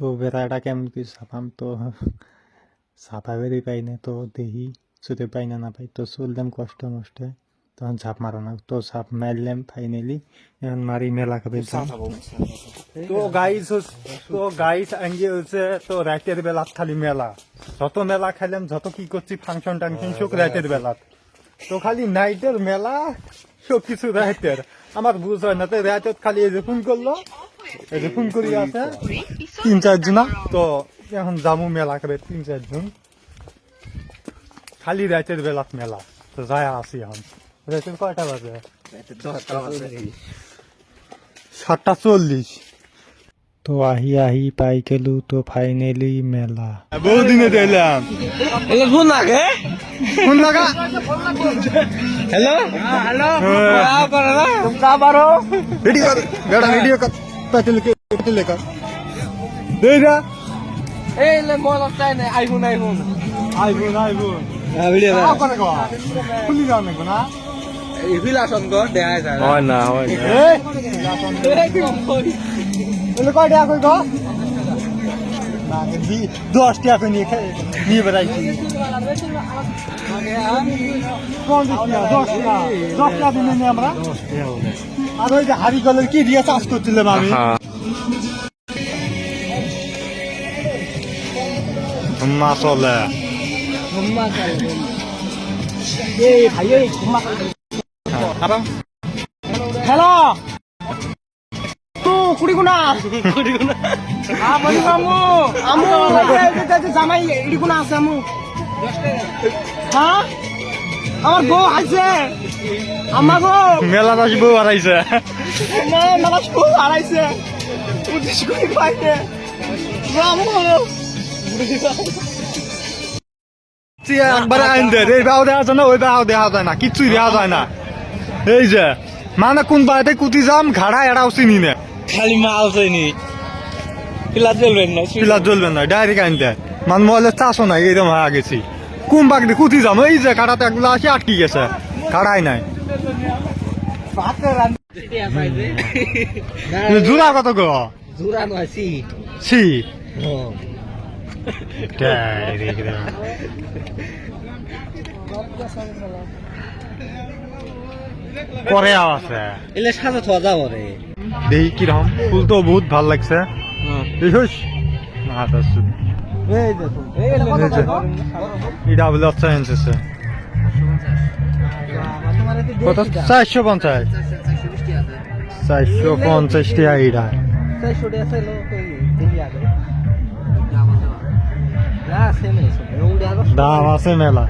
তো বেড়াটা কেমন কি ছাপাম তো ছাপা বেরিয়ে পাই না, তো দেখি ছুটে পাই না পাই তো চললাম কষ্ট মষ্টে, তখন ঝাঁপ মারো না তো ঝাঁপ মারলাম ফাইনালি। এখন মারি মেলা খাবে তো গাইস আঙ্গি হচ্ছে তো রাতের বেলা খালি মেলা, যত মেলা খাইলাম যত কি করছি ফাংশন টাংশন সব রাতের বেলা, তো খালি নাইটের মেলা সব কিছু রাতের। আমার বুঝ হয় না তো রাতের খালি এই যে ফোন করলো, এই যে ফোন করি আছে 3-4 জন, তো এখন জামু মেলা খাবে 3-4 জন, খালি রাতের বেলা মেলা। তো যাই আসি এখন রাতের কয়টা বাজে 7:40। তো আহি পাই গেলু তো ফাইনালি মেলা। বহুদিনে দিলাম ফোন লাগে ফোন লাগা হ্যালো হ্যালো করে না তোমরা পারো ভিডিও বেড়া ভিডিও কর পেটে লেখা দে যা এই লে মোবাইল চাই না আইফোন ভিডিও না করে গো খুলি যাও না না এই বিলাসন গো দেয়া যায় হয় না এই বলে কয় টাকা কই গো না 10 টাকা কই নিয়ে বেড়াইছি 10 টাকা দিলে নি আমরা 10 টাকা আর ওই যে হাড়ি কলের কি দিয়ে চাষ করছিলাম আমি মাসলে এই ভাই এই ঘুমা আরাম হ্যালো তো কুড়িগুনা আমু আমু জামাই এডিগুনা আছে আমু হ্যাঁ আমার বউ আছে আমার বউ মেলা আসবো আড়াইছে মেলা বউ হারাইছে 25 কোটি পাইছে আমু একবারে আইন দে এই বাউ দেওয়া যায় না ওই বাউ দেওয়া যায় না, কিচ্ছুই দেওয়া যায় না। এই যে মানে কোন বাড়িতে কুতি যাম ঘাড়া এড়াও চিনি না, খালি মাল চাইনি পিলা জ্বলবেন না ডাইরেক্ট আইন দেয় মান মোবাইলের চাষও নাই এইরকম হয়ে গেছি। কোন বাড়িতে কুতি যাম এই যে ঘাড়াতে একগুলো আসে আটকি গেছে, ঘাড়াই নাই। জোড়া কত গো? জোড়া নয় সি পরে আছে এলে সাজা থোয়া যাবো রে দেখি কিরকম ফুল তো বহুত ভাল লাগছে। দেখিস এটা বলে আচ্ছা এনেছে কত 450 টাকা এটা দাম আছে মেলা।